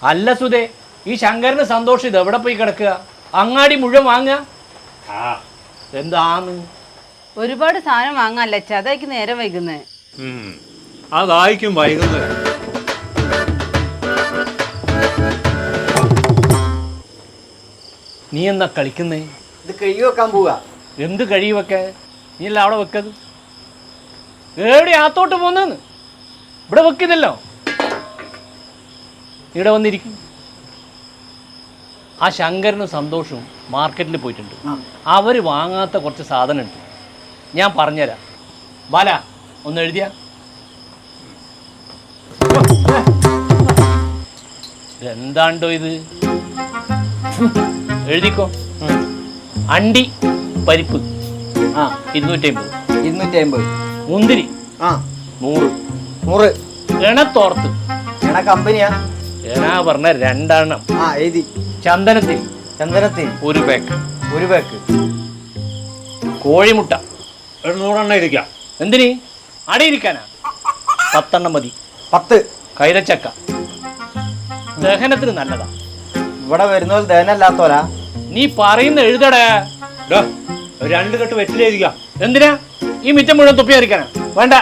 അല്ല സുധേ, ഈ ശങ്കരന് സന്തോഷം ഇത് എവിടെ പോയി കിടക്കുക? അങ്ങാടി മുഴുവൻ വാങ്ങുക. എന്താന്ന് ഒരുപാട് സാധനം വാങ്ങാല്ല, അതായിക്ക് നേരം വൈകുന്നേ. അതായിരിക്കും വൈകുന്നത്. നീ എന്നാ കളിക്കുന്നേ? ഇത് കഴി വെക്കാൻ പോവാ. എന്ത് കഴി വെക്കാൻ? നീ അല്ല അവിടെ വെക്കത്. എവിടെ ആത്തോട്ട് പോന്നെന്ന്? ഇവിടെ വെക്കുന്നില്ലോ. ഇവിടെ വന്നിരിക്കും. ആ ശങ്കരനും സന്തോഷവും മാർക്കറ്റിൽ പോയിട്ടുണ്ട്. അവർ വാങ്ങാത്ത കുറച്ച് സാധനം ഉണ്ട്, ഞാൻ പറഞ്ഞുതരാം. ബാല ഒന്ന് എഴുതിയ. എന്താണ്ടോ ഇത്? എഴുതിക്കോ. അണ്ടി പരിപ്പ് 250. മുന്തിരി 100. 100. എണത്തോർത്ത് കമ്പനിയാ പറഞ്ഞ 2 എണ്ണം. എഴുതി. ചന്ദനത്തിൽ 1 പാക്ക്. 1 പാക്ക്. കോഴിമുട്ട 100 ഇരിക്കാം. എന്തിന്? അടിയിരിക്കാനാ? 10 എണ്ണം മതി. 10. കൈതച്ചക്ക ദഹനത്തിന് നല്ലതാ. ഇവിടെ വരുന്നവർ ദഹനല്ലാത്തോരാ. നീ പറയുന്ന എഴുതടേ. 2 കെട്ട് വെറ്റിലിരിക്കാം. എന്തിനാ ഈ മിറ്റം മുഴുവൻ തുപ്പി അരിക്കാനാ? വേണ്ട.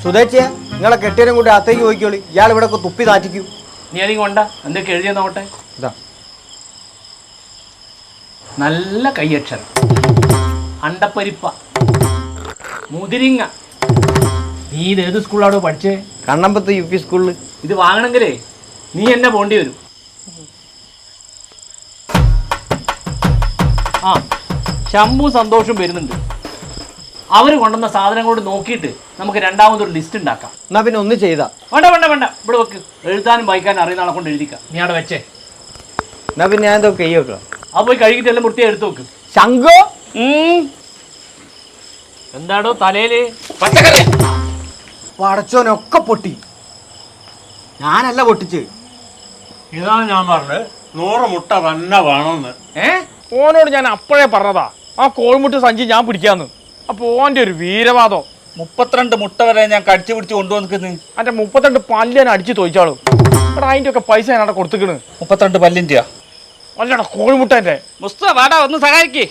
സുധേച്ചിയെ നിങ്ങളെ കെട്ടിയനും കൂടി അകത്തേക്ക് പോയിക്കോളി. ഇയാൾ ഇവിടെ തുപ്പി താറ്റിക്കൂ. നീ അധികം കൊണ്ട എന്തൊക്കെ എഴുതിയ നോട്ടെ. നല്ല കയ്യക്ഷരം. അണ്ടപ്പരിപ്പ, മുതിരിങ്ങ. നീ ഇത് ഏത് സ്കൂളിലാണോ പഠിച്ചേ? കണ്ണമ്പത്ത് UP സ്കൂളിൽ. ഇത് വാങ്ങണമെങ്കിലേ നീ എന്നെ പോണ്ടി വരും. ശംഭു സന്തോഷം വരുന്നുണ്ട്. അവർ കൊണ്ടുവന്ന സാധനങ്ങളോട് നോക്കിയിട്ട് നമുക്ക് രണ്ടാമതൊരു ലിസ്റ്റ് ഉണ്ടാക്കാം. എന്നാ പിന്നെ ഒന്ന് ചെയ്താ. വേണ്ട ഇവിടെ വെക്ക്. എഴുതാനും വായിക്കാനും അറിയുന്ന ആളെ കൊണ്ട് എഴുതിക്കാം. നീ അവിടെ വെച്ചേ. എന്നാ പിന്നെ ഞാൻ എന്തൊക്കെ കൈ വെക്കാം. ആ പോയി കഴുകിട്ട് എല്ലാം വൃത്തിയായി എടുത്തു വെക്ക്. ശങ്കോ എന്താടോ തലയില് പച്ചക്കറി? പടച്ചോനൊക്കെ പൊട്ടി. ഞാനല്ല പൊട്ടിച്ച്. ഇതാണ് ഞാൻ പറഞ്ഞത്, 100 മുട്ട തന്നെ വേണമെന്ന്. ഓനോട് ഞാൻ അപ്പോഴേ പറഞ്ഞതാ ആ കോഴിമുട്ട സഞ്ചി ഞാൻ പിടിക്കാന്ന്. അപ്പൊ ഓന്റെ ഒരു വീരവാദം. 32 മുട്ട വരെ ഞാൻ കടിച്ചു പിടിച്ച് കൊണ്ടുവന്നിക്കുന്നു. അന്റെ 32 പല്ല് ഞാൻ അടിച്ചു തോയിച്ചാളും. എടാ അതിന്റെ ഒക്കെ പൈസ ഞാൻ അവിടെ കൊടുത്തിക്കണ്. 32 പല്ലിന്റെയാ? അല്ലടാ കോഴിമുട്ടന്റെ. മുസ്തഫ വാടാ ഒന്ന് സഹായിക്കേ.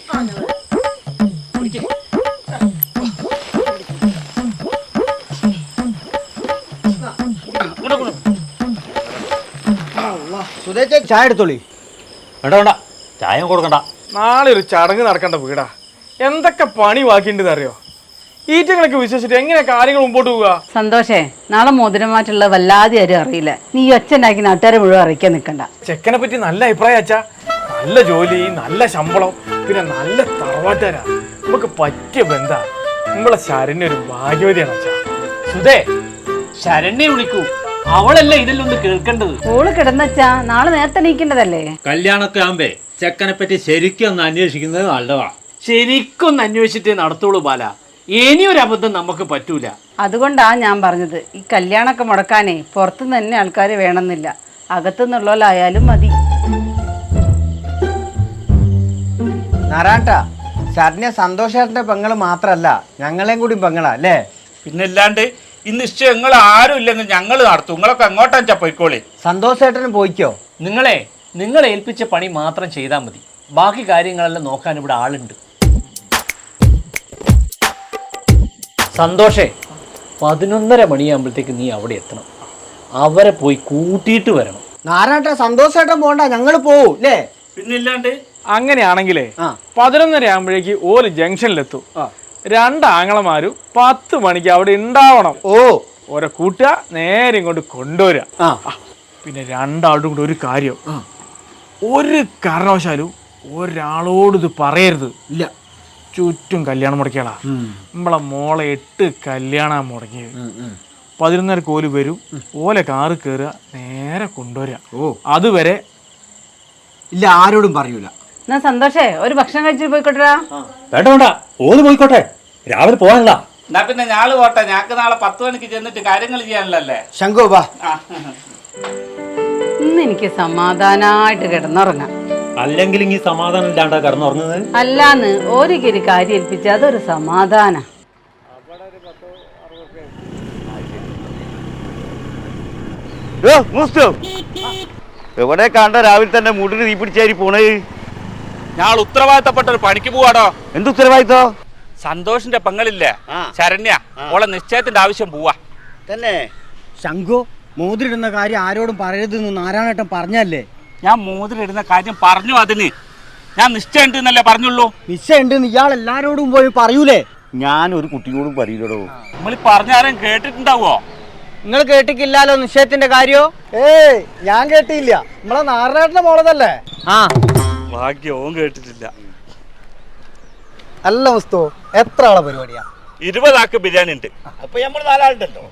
സുധേച്ച ചായ എടുത്തോളി. വേണ്ട ചായ കൊടുക്കണ്ട. നാളെ ഒരു ചടങ്ങ് നടക്കേണ്ട വീടാ. എന്തൊക്കെ പണി ബാക്കിണ്ടെന്ന് അറിയോ? ഈറ്റങ്ങളൊക്കെ വിശ്വസിച്ചിട്ട് എങ്ങനെ കാര്യങ്ങൾ മുമ്പോട്ട് പോവുക? സന്തോഷേ, നാളെ മോതിരമാറ്റുള്ള വല്ലാതെ ആരും അറിയില്ല. നീ ഒച്ചണ്ടാക്കി നാട്ടുകാരെ മുഴുവൻ അറിയിക്കാൻ നിൽക്കണ്ട. ചെക്കനെ പറ്റി നല്ല അഭിപ്രായം അച്ഛാ. നല്ല ജോലി, നല്ല ശമ്പളം, പിന്നെ നല്ല തറവാട്ടുകാരാ. നമുക്ക് പറ്റിയ ബന്ധ. നമ്മളെ ശരണ്യ ഒരു ഭാഗ്യവതിയാണ് അച്ഛാ. സുധേ, ശരണ്യെ വിളിക്കൂ. അവളല്ലേ ഇതെല്ലാം ഒന്ന് കേൾക്കേണ്ടത്. ഓള് കിടന്നച്ചാ നാളെ നേരത്തെ നീക്കേണ്ടതല്ലേ? കല്യാണൊക്കെ ആകുമ്പേ ചെക്കനെ പറ്റി ശരിക്കും ഒന്ന് അന്വേഷിക്കുന്നത് നല്ലതാ. ശരിക്കും അന്വേഷിച്ചിട്ടേ നടത്തുള്ളൂ ബാല. ഇനിയൊരു അബദ്ധം നമുക്ക് പറ്റൂല. അതുകൊണ്ടാ ഞാൻ പറഞ്ഞത്, ഈ കല്യാണമൊക്കെ മുടക്കാനേ പുറത്തുനിന്ന് തന്നെ ആൾക്കാർ വേണമെന്നില്ല, അകത്തുനിന്നുള്ളവരായാലും മതി. നാരായണ, ശരണ്യ സന്തോഷേട്ടന്റെ പെങ്ങള് മാത്രല്ല ഞങ്ങളെയും കൂടി പെങ്ങളാ അല്ലേ? പിന്നല്ലാണ്ട് ഈ നിശ്ചയം നിങ്ങൾ ആരും ഇല്ലെങ്കിൽ ഞങ്ങൾ നടത്തും. നിങ്ങളൊക്കെ എങ്ങോട്ടാ പോയിക്കോളി. സന്തോഷേട്ടന് പോയിക്കോ. നിങ്ങളെ ഏൽപ്പിച്ച പണി മാത്രം ചെയ്താൽ മതി. ബാക്കി കാര്യങ്ങളെല്ലാം നോക്കാൻ ഇവിടെ ആളുണ്ട്. സന്തോഷേ, 11:30 മണിയാകുമ്പോഴത്തേക്ക് നീ അവിടെ എത്തണം. അവരെ പോയി കൂട്ടിയിട്ട് വരണം. നാരായണ, സന്തോഷേട്ടൻ പോണ്ട, ഞങ്ങൾ പോവും അല്ലേ? പിന്നില്ലാണ്ട്. അങ്ങനെയാണെങ്കിലേ 11:30 ആകുമ്പോഴേക്ക് ഓല് ജംഗ്ഷനിലെത്തും. 2 ആങ്ങളമാരും 10 മണിക്ക് അവിടെ ഉണ്ടാവണം. ഓരോ കൂട്ടുക നേരെ ഇങ്ങോട്ട് കൊണ്ടുവരിക. പിന്നെ 2 ആളുടെ കൂടെ ഒരു കാര്യം, ഒരു കാരണവശാലും ഒരാളോട് ഇത് പറയരുത്. ഇല്ല. ചുറ്റും കല്യാണം മുടക്കിയാളാ. നമ്മളെ മോളെ 8 കല്യാണം മുടങ്ങിയത്. 11:30 ഓല് വരും. ഓലെ കാറ് കയറുക, നേരെ കൊണ്ടുവരിക. അതുവരെ ഇല്ല, ആരോടും പറയൂല. എന്നാ സന്തോഷേ, ഒരു ഭക്ഷണം കഴിച്ചിട്ട് പോയിക്കോട്ടാ. വേണ്ട ഓല് പോയിക്കോട്ടെ, രാവിലെ പോകാനുള്ള. എന്നാ പിന്നെ ഞാള് പോട്ടെ. ഞങ്ങൾക്ക് നാളെ 10 മണിക്ക് ചെന്നിട്ട് കാര്യങ്ങൾ ചെയ്യാനല്ലേ. ശങ്കോ വാ. ഇന്ന് എനിക്ക് സമാധാനായിട്ട് കിടന്നുറങ്ങാം. അല്ലെങ്കിൽ ഈ സമാധാനം ഇല്ലാണ്ടാ കിടന്നുറങ്ങുന്നത്. അല്ലാന്ന് ഒരു കാര്യം ഏൽപ്പിച്ച അതൊരു സമാധാന. എവിടെ കണ്ട രാവിലെ തന്നെ മൂട്ടിന് തീ പിടിച്ചേരി പോണേ? ഞാൻ ഉത്തരവാദിത്തപ്പെട്ട ഒരു പണിക്ക് പോവാടോ. എന്ത് ഉത്തരവാദിത്തോ? സന്തോഷിന്റെ പെങ്ങളില്ലേ ശരണ്യ, ഓളെ നിശ്ചയത്തിന്റെ ആവശ്യം പോവാ. തന്നെ ശംഖു മോതിരിടുന്ന കാര്യം ആരോടും പറയരുതെന്ന് നാരായണേട്ടൻ പറഞ്ഞല്ലേ? ഞാൻ മോതിരിടുന്ന കാര്യം പറഞ്ഞു. അതിന് ഞാൻ നിശ്ചയം ഉണ്ടെന്നല്ലേ പറഞ്ഞുള്ളൂ. നിശ്ചയുണ്ടെന്ന് ഇയാൾ എല്ലാരോടും പോയി പറയൂലേ? ഞാൻ ഒരു കുട്ടിയോടും പറയില്ലടോ. നമ്മൾ പറഞ്ഞാലും കേട്ടിട്ടുണ്ടാവോ? നിങ്ങൾ കേട്ടിക്കില്ലാലോ നിശ്ചയത്തിന്റെ കാര്യോ? ഏയ് ഞാൻ കേട്ടില്ല. നമ്മളെ നാരായണേട്ടന്റെ മോളതല്ലേ? ആ ഭാഗ്യവും കേട്ടിട്ടില്ല. അല്ല വസ്തു എത്ര ആളെ പരിപാടിയാ? 20 ആൾക്ക് ബിരിയാണി ഉണ്ട്. അപ്പൊ നമ്മൾ 4 ആളുണ്ടല്ലോ.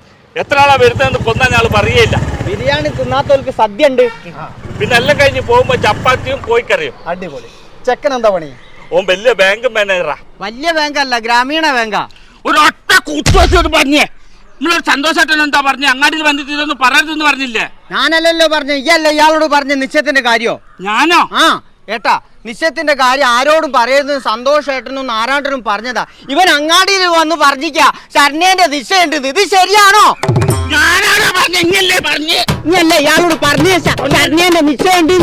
എത്ര ആളാ വരുന്നതെന്ന് കൊന്നാ ഞാൻ പറയേയില്ല. ബിരിയാണി തിന്നാത്തവർക്ക് സദ്യ ഉണ്ട്. പിന്നെ എല്ലാം കഴിഞ്ഞ് പോകുമ്പോ ചപ്പാത്തിയും കോഴിക്കറിയും. അടിപൊളി. ചെക്കൻ എന്താ പണി? ഓൻ വലിയ ബാങ്ക് മാനേജറാ. വലിയ ബാങ്കല്ല, ഗ്രാമീണ ബാങ്കാ. ഒരു ഒറ്റ കൂട്ടുവച്ചോട് പറഞ്ഞേ. നിങ്ങളൊരു സന്തോഷമായിട്ടാണ് എന്താ പറഞ്ഞേ? അങ്ങാടിയിൽ വന്നിട്ട് ഇതൊന്നും പറയരുതെന്ന് പറഞ്ഞില്ലേ? ഞാനല്ലല്ലോ പറഞ്ഞു, ഇയല്ല ഇയാളോട് പറഞ്ഞ നിശ്ചയത്തിന്റെ കാര്യോ? ഞാനോ? ആ ഏട്ടാ, നിശ്ചയത്തിന്റെ കാര്യം ആരോടും പറയരുതെന്ന് സന്തോഷേട്ടനും നാരായണനും പറഞ്ഞതാ. ഇവൻ അങ്ങാടിയിൽ വന്ന് പറഞ്ഞിക്ക ശരണ്യന്റെ നിശ്ചയുണ്ട്. ഇത് ശരിയാണോ? ഞാനാണോ പറഞ്ഞേ? ഇങ്ങല്ലേ പറഞ്ഞേ? ഇയല്ല ഇയാളോട് പറഞ്ഞ ശരണ്യന്റെ നിശ്ചയുണ്ട്.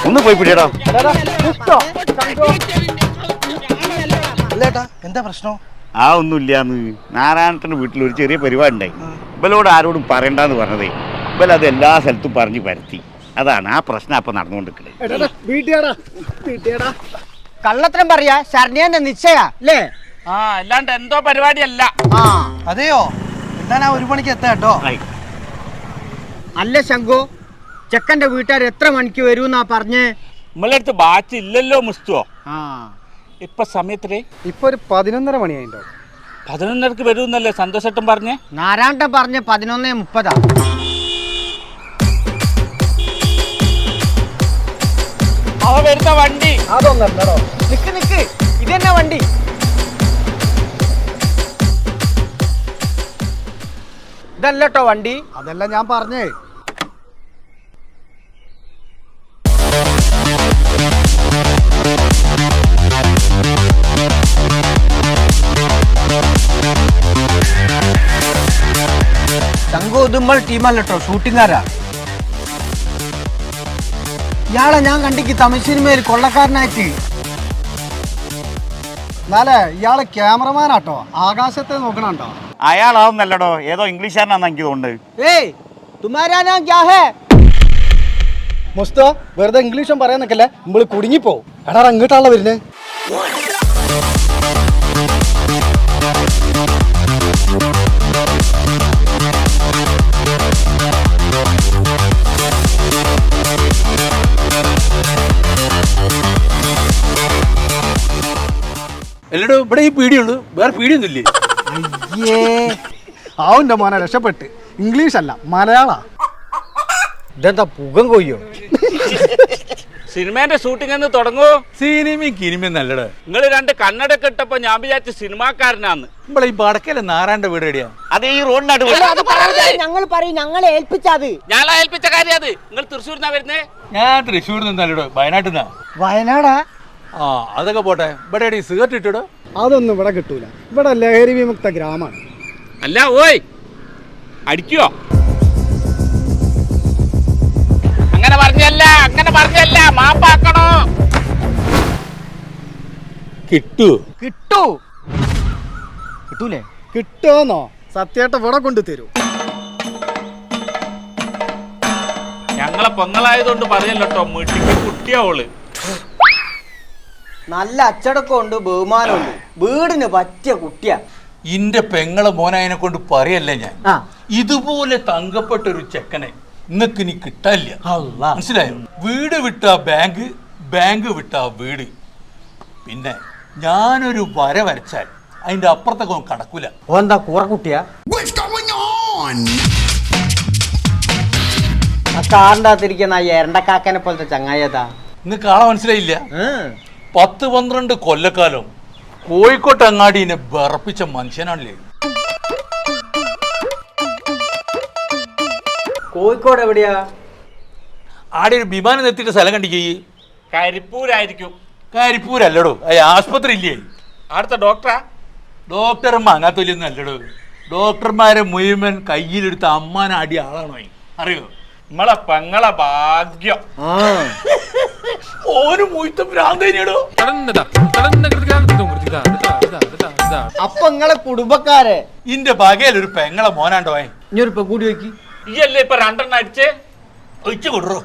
ഒന്ന് പോയി പിടിയടാ. അല്ലേട്ടാ എന്താ പ്രശ്നം? ആ ഒന്നുമില്ലാന്ന്. നാരായണത്തിന്റെ വീട്ടിൽ ഒരു ചെറിയ പരിപാടി ഉണ്ടായി. ഇവലോട് ആരോടും പറയണ്ടെന്ന് പറഞ്ഞതേ. ഇവലത് എല്ലാ സ്ഥലത്തും പറഞ്ഞു പരത്തി. അതാണ് ആ പ്രശ്നം അപ്പൊ നടന്നുകൊണ്ടിരിക്കുന്നത്. കള്ളത്തരം പറയാ ശരണ്യന്റെ നിശ്ചയ അല്ലേ? ആ, അല്ലാണ്ട് എന്തോ പരിപാടിയല്ല. ആ അതെയോ? എന്താ 1 മണിക്ക് എത്താട്ടോ? അല്ല ശംഖു, ചെക്കന്റെ വീട്ടുകാർ എത്ര മണിക്ക് വരൂന്നാ പറഞ്ഞേ? നമ്മളെ അടുത്ത് ബാച്ച് ഇല്ലല്ലോ മുസ്തുവോ? ആ ഇപ്പൊ സമയത്തില് ഇപ്പൊ ഒരു 11:30 മണിയായിട്ടോ. 11:30 വരുമെന്നല്ലേ സന്തോഷേട്ടൻ പറഞ്ഞേ? നാരായണൻ പറഞ്ഞ 11:30. അവ വരുന്ന വണ്ടി അതൊന്നല്ലോ. നിക്ക് നിക്ക്, ഇതെന്നെ വണ്ടി. ഇതല്ലോ വണ്ടി. അതല്ല ഞാൻ പറഞ്ഞേ. ശംഖു ഉദുമ്പൽ ടീമല്ലോ, ഷൂട്ടിംഗാരാ. ഇയാളെ ഞാൻ കണ്ടിക്ക് തമിഴ് സിനിമയിൽ കൊള്ളക്കാരനായിട്ട്. എന്നാലേ ഇയാള് ക്യാമറമാനാട്ടോ, ആകാശത്തെ നോക്കണോ? അയാളാവുന്നല്ലടോ, ഏതോ ഇംഗ്ലീഷുകാരനാന്ന് എനിക്ക് തോന്നുന്നത്. ഏയ് തുമാരാ നാം ക്യാ ഹേ? മുസ്തോ വെറുതെ ഇംഗ്ലീഷും പറയാൻ നിൽക്കല്ലേ, നമ്മള് കുടുങ്ങിപ്പോ. എടാ അങ്ങോട്ടാണല്ലോ വരുന്നേ. എല്ലടോ ഇവിടെ ഈ പീടിയുള്ളൂ, വേറെ പീടിയൊന്നുമില്ലേ? അയ്യേ ആവുന്റെ മോനെ രക്ഷപ്പെട്ട്. ഇംഗ്ലീഷ് അല്ല മലയാള. ഇതെന്താ പുകം കൊയ്യോ? സിനിമേന്റെ ഷൂട്ടിംഗ് എന്ന് തുടങ്ങൂ. സിനിമയും കിനിമയും നല്ലടോ. നിങ്ങൾ 2 കണ്ണടൊക്കെ ഇട്ടപ്പോ ഞാൻ വിചാരിച്ച സിനിമാക്കാരനാന്ന്. നമ്മളെ ഈ വടക്കല്ലേ നാരായണന്റെ വീട് എവിടെയാ? അത് ഈ റോഡിനടുത്ത്. ഞങ്ങൾ പറയും, ഞങ്ങളെ ഏൽപ്പിച്ചത്. ഞാൻ ഏൽപ്പിച്ച കാര്യം അത്. നിങ്ങൾ തൃശ്ശൂരിന്നാ വരുന്നേ? ഞാൻ തൃശ്ശൂരിൽ നിന്നല്ലടോ, വയനാട്ടിൽ നിന്നാ. വയനാടാ? ആ അതൊക്കെ പോട്ടെ. ഇവിടെ എടി സിഗരറ്റ് ഇട്ടിടോ? അതൊന്നും ഇവിടെ കിട്ടൂല. ഇവിടെ ലഹരി വിമുക്ത ഗ്രാമമാണ്. അല്ല ഓയ് അടിക്കോ? അങ്ങനെ പറഞ്ഞല്ല മാപ്പാക്കണോ? കിട്ടുവോ? കിട്ടൂലേ? കിട്ടുമെന്നോ? സത്യായിട്ട് ഇവിടെ കൊണ്ടു തരൂ. ഞങ്ങളെ പെങ്ങളായതുകൊണ്ട് പറയല്ലോ, വീട്ടിക്ക് കുട്ടിയാവള്. നല്ല അച്ചടക്കമുണ്ട്, ബഹുമാനമുണ്ട്, വീടിന് പറ്റിയ കുട്ടിയാ. ഇന്റെ പെങ്ങളെ മോനായനെ കൊണ്ട് പറയല്ലേ ഞാൻ. ആ ഇതുപോലെ തങ്കപ്പെട്ട ഒരു ചെക്കനെ നിങ്ങക്ക് ഇനി കിട്ടാനില്ല. മനസ്സിലായോ? വീട് വിട്ട ബാങ്ക്, ബാങ്ക് വിട്ട വീട്. പിന്നെ ഞാനൊരു വര വരച്ചാൽ അതിന്റെ അപ്പുറത്തൊക്കെ കടക്കൂല. എന്താ കൂറക്കുട്ടിയാ? ആ കാറിന്റെ അകത്തിരിക്കുന്ന ആ എരണ്ടക്കാക്കനെ പോലത്തെ ചങ്ങായതാ. നിങ്ങൾക്ക് ആളെ മനസ്സിലായില്ല? 10-12 കൊല്ലക്കാലം കോഴിക്കോട്ട് അങ്ങാടിനെ വിറപ്പിച്ച മനുഷ്യനാണല്ലേ. കോഴിക്കോട് എവിടെയാ? ആടെ ഒരു വിമാനം നിർത്തിയിട്ട് സ്ഥലം കണ്ടിക്കേ. കരിപ്പൂരായിരിക്കും. കരിപ്പൂരല്ലടോ, ആസ്പത്രി ഇല്ലേ? അടുത്ത ഡോക്ടറാ? ഡോക്ടർമാർ അങ്ങനത്തൊന്നും അല്ലടോ. ഡോക്ടർമാരെ മുഴുവൻ കയ്യിലെടുത്ത് അമ്മാനെ അടി ആളാണോ അറിയോ? നമ്മളെ പെങ്ങളെ ഭാഗ്യം. ഓന് മൂത്ത ഭ്രാന്തേനിയടോ. അപ്പൊ നിങ്ങളെ കുടുംബക്കാരെ ഇന്റെ ബകയിൽ ഒരു പെങ്ങളെ മോനാണ്ടോ. ഇനി ഒരു കൂടി വെക്കി. ഇയല്ലേ ഇപ്പൊ 2 അടിച്ച് ഒഴിച്ചു കൊടുറോ.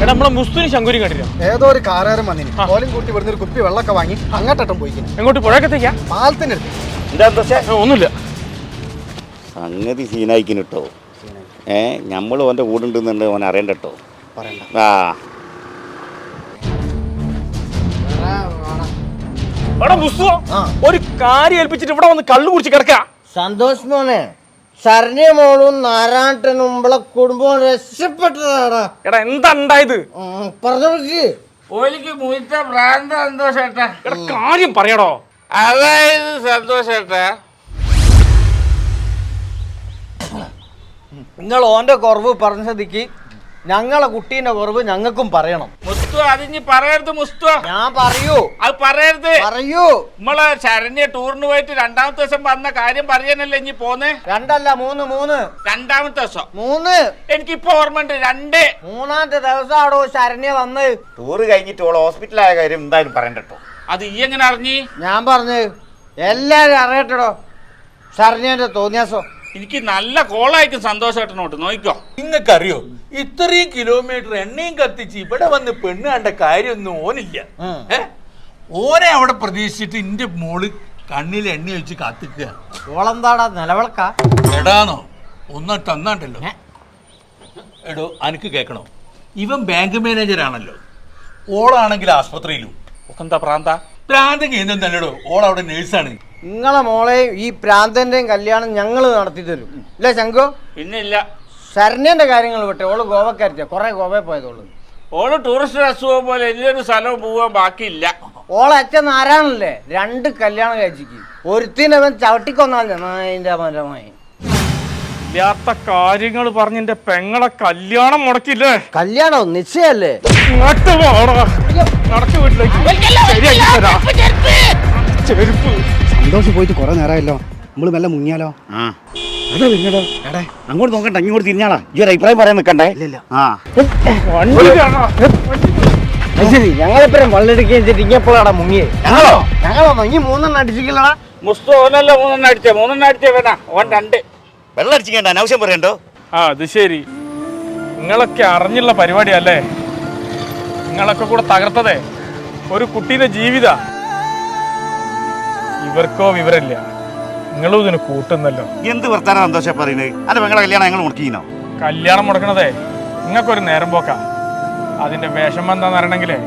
എടാ നമ്മളെ മുസ്തുനി ശങ്കുരി കണ്ടില്ല? ഏതോ ഒരു കാറുകാരൻ വന്നിന് ഓലും കൂട്ടി ഇവിടുന്ന് ഒരു കുപ്പി വെള്ളമൊക്കെ വാങ്ങി അങ്ങോട്ടം പോയിക്കുന്നു. എങ്ങോട്ട് പുഴക്കത്തേക്കാ? പാലത്തിന്റെ അടുത്ത്. ഒന്നുമില്ല. സംഗതി സീനായിക്കിന് കേട്ടോ. നമ്മൾ ഓൻ്റെ കൂടെ ഉണ്ടെന്നുണ്ട് ഓൻ അറിയണ്ട കേട്ടോ. ആ എടാ മുസ്തു, ഒരു കാര്യം ഏൽപ്പിച്ചിട്ട് ഇവിടെ വന്ന് കള്ളു കുടിച്ച് കിടക്ക. സന്തോഷ് മോനെ, ശരണ്യ മോളും നാരായണനും നമ്മളെ കുടുംബം രക്ഷപ്പെട്ടതാടാ. എടാ എന്താ ഉണ്ടായത്? പറഞ്ഞു ഓലിക്ക് മൂത്ത ഭ്രാന്ത സന്തോഷേട്ടാ. എടാ കാര്യം പറയടോ. അതായത് സന്തോഷേട്ടാ, നിങ്ങൾ ഓന്റെ കുറവ് പറഞ്ഞ സ്ഥിതിക്ക് ഞങ്ങളെ കുട്ടീന്റെ കുറവ് ഞങ്ങൾക്കും പറയണം. മുസ്തു അതിഞ്ഞ് പറയരുത്. മുസ്തു ഞാൻ പറയൂ. അത് പറയരുത്. പറയൂ. നമ്മളെ ശരണ്യ ടൂറിന് പോയിട്ട് 2ാമത്തെ ദിവസം വന്ന കാര്യം പറയാനല്ലേ ഇനി പോന്നേ? 2 അല്ല 3. 2ാമത്തെ ദിവസം 3. എനിക്കിപ്പോ ഓർമ്മയുണ്ട്. 2. 3ാമത്തെ ദിവസമാണോ ശരണ്യ വന്ന്? ടൂറ് കഴിഞ്ഞിട്ട് ഓൾ ഹോസ്പിറ്റലായ കാര്യം എന്തായാലും പറയണ്ട കേട്ടോ. അത് ഈ എങ്ങനെ അറിഞ്ഞി? ഞാൻ പറഞ്ഞു എല്ലാരും അറിയട്ടോ ശരണ്യന്റെ തോന്നിയാസോ. എനിക്ക് നല്ല കോളായിരിക്കും സന്തോഷേട്ടനോട്ട് നോക്കിക്കോ. നിങ്ങൾക്കറിയോ, ഇത്രയും കിലോമീറ്റർ എണ്ണയും കത്തിച്ച് ഇവിടെ വന്ന് പെണ്ണ് കണ്ട കാര്യമൊന്നും ഓനില്ല. ഓനെ അവിടെ പ്രതീക്ഷിച്ചിട്ട് എന്റെ മോള് കണ്ണിൽ എണ്ണ വെച്ച് കാത്തിക്കുക. ഓളെന്താടാ നിലവിളക്ക? എടാന്നോ ഒന്നിട്ട് തന്നാണ്ടല്ലോ. എടോ അനക്ക് കേൾക്കണോ, ഇവൻ ബാങ്ക് മാനേജർ ആണല്ലോ. ഓളാണെങ്കിൽ ആസ്പത്രിയിലും ഒക്കെ എന്താ പ്രാന്തം ചെയ്യുന്നല്ലോ. ഓളവിടെ നേഴ്സാണ്. നിങ്ങളെ മോളെയും ഈ പ്രാന്തന്റെയും കല്യാണം ഞങ്ങൾ നടത്തി തരും അല്ലേ ശങ്കു? പിന്നെ ഇല്ല, ശരണ്യന്റെ കാര്യങ്ങൾ വിട്ടെ. ഓള് ഗോവക്കാരിച്ച കുറെ ഗോവ പോയതോളൂ. ഓള് ടൂറിസ്റ്റ് അസുഖം പോലെ എല്ലാവരും സ്ഥലവും പോവാൻ ബാക്കിയില്ല. ഓളെ അച്ഛൻ നാരായണല്ലേ 2 കല്യാണം കഴിച്ചിക്ക്. ഒരുത്തിനവൻ ചവിട്ടിക്കൊന്നാല് അതിന്റെ മരമായി. ഇല്ലാത്ത കാര്യങ്ങൾ പറഞ്ഞ് എന്റെ പെങ്ങളെ കല്യാണം മുടക്കില്ലേ? കല്യാണം നിശ്ചയല്ലേ? ഇങ്ങോട്ട് പോടാ. നടക്ക് വീട്ടിലേക്ക്. ശരിയാക്കി തരാം. ചെരുപ്പ്. സന്തോഷം പോയിട്ട് കുറെ നേരമായല്ലോ. നമ്മള് മെല്ലെ മുങ്ങിയാലോ? ആ അതാ പിന്നീടോ. എടേ അങ്ങോട്ട് നോക്കണ്ട, ഇങ്ങോട്ട് തിരിഞ്ഞാളാ. ഈ ഒരു അഭിപ്രായം പറയാൻ നിൽക്കണ്ടേ? ഇല്ല. ആ വണ്ടി കാണാ. ശരി, ഞങ്ങളിപ്പഴും വള്ളെടുക്കുകയും ചെയ്തിട്ട് ഇങ്ങെപ്പോഴാടാ മുങ്ങിയേ? ഞങ്ങളോ ഈ 3 അടിച്ചില്ലടാ. മുസ്തു ഓനല്ല 3 അടിച്ചേ. 3 അടിച്ചേ വേണ ഓൻ 2. വെള്ളം അടിച്ചിക്കേണ്ട, അനാവശ്യം പറയണ്ടോ. ആ അത് ശരി. നിങ്ങളൊക്കെ അറിഞ്ഞുള്ള പരിപാടിയല്ലേ? നിങ്ങളൊക്കെ കൂടെ തകർത്തതേ ഒരു കുട്ടീന്റെ ജീവിത. ഇവർക്കോ വിവരമില്ല, നിങ്ങളും ഇതിന് കൂട്ടുന്നല്ലോ. എന്ത് വർത്താനം സന്തോഷം പറയുന്നത്? അല്ല പെങ്ങളെ കല്യാണം ഞങ്ങൾ മുടക്കിനോ? കല്യാണം മുടക്കണതേ നിങ്ങൾക്കൊരു നേരം പോക്കാ. അതിന്റെ വിഷമം എന്താന്ന് അറിയണമെങ്കിലേ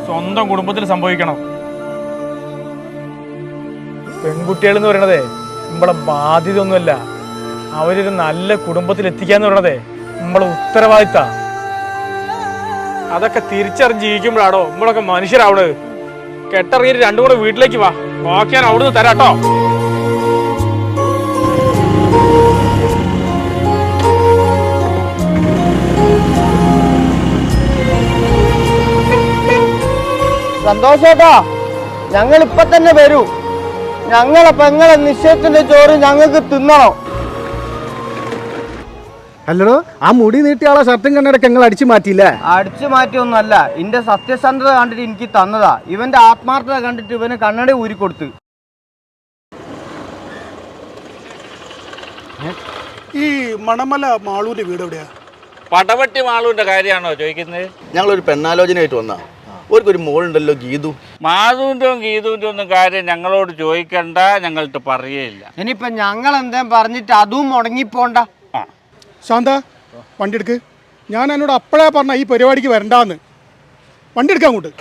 സ്വന്തം കുടുംബത്തിൽ സംഭവിക്കണം. പെൺകുട്ടികൾ എന്ന് പറയണതേ നമ്മളെ ബാധ്യത ഒന്നുമല്ല. അവരൊരു നല്ല കുടുംബത്തിൽ എത്തിക്കാന്ന് പറയണതേ നമ്മളെ ഉത്തരവാദിത്ത. അതൊക്കെ തിരിച്ചറിഞ്ഞ് ജീവിക്കുമ്പോഴാണോ നമ്മളൊക്കെ മനുഷ്യരാവണത്. കെട്ടിറങ്ങിയിട്ട് 2 കൂടെ വീട്ടിലേക്ക് വാ, ബാക്കി ഞാൻ അവിടുന്ന് തരാട്ടോ. സന്തോഷേട്ടാ, ഞങ്ങൾ ഇപ്പൊ തന്നെ വരൂ. ഞങ്ങളെ പെങ്ങളെ നിശ്ചയത്തിന്റെ ചോറ് ഞങ്ങൾക്ക് തിന്നണം. അല്ലടോ, ആ മുടി നീട്ടിയാളെ ഷർട്ടും കണ്ണടക്കെ ഞങ്ങൾ അടിച്ചു മാറ്റിയില്ലേ? അടിച്ചു മാറ്റിയൊന്നല്ല, ഇന്റെ സത്യസന്ധത കണ്ടിട്ട് എനിക്ക് തന്നതാ. ഇവന്റെ ആത്മാർത്ഥത കണ്ടിട്ട് ഇവന് കണ്ണട ഊരിക്കൊടുത്ത്. ഈ മണമല മാളൂന്റെ വീട് എവിടെയാ? പടവട്ടി മാളുവിന്റെ കാര്യമാണോ ചോദിക്കുന്നത്? ഞങ്ങളൊരു പെണ്ണാലോചനയായിട്ട് വന്നാ. ഓർക്കൊരു മോളുണ്ടല്ലോ, ഗീതു. മാധുവിൻ്റെയും ഗീതുവിൻ്റെ ഒന്നും കാര്യം ഞങ്ങളോട് ചോദിക്കണ്ട, ഞങ്ങൾക്ക് പറയേയില്ല. ഇനിയിപ്പൊ ഞങ്ങൾ എന്തേലും പറഞ്ഞിട്ട് അതും മുടങ്ങിപ്പോണ്ട. ശാന്ത, വണ്ടി എടുക്ക്. ഞാൻ എന്നോട് അപ്പോഴേ പറഞ്ഞ ഈ പരിപാടിക്ക് വരണ്ടാന്ന്. വണ്ടി എടുക്കാൻ അങ്ങോട്ട്.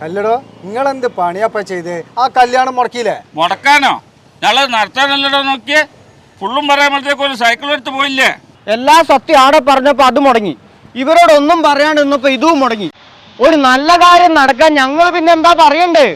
അല്ലടോ, നിങ്ങളെന്ത് പണിയപ്പ ചെയ്ത്? ആ കല്യാണം മുടക്കിയില്ലേ? മുടക്കാനോ? ഞങ്ങൾ നടത്താനല്ലടോ നോക്കിയേ. ഫുള്ളും പറയാമ്പോഴത്തേക്ക് ഒരു സൈക്കിൾ എടുത്ത് പോയില്ലേ? എല്ലാ സത്യം ആടെ പറഞ്ഞപ്പോ അത് മുടങ്ങി. ഇവരോടൊന്നും പറയാണ്ട് നിന്നപ്പോ ഇതും മുടങ്ങി. ഒരു നല്ല കാര്യം നടക്കാൻ ഞങ്ങൾ പിന്നെ എന്താ പറയണ്ടേ?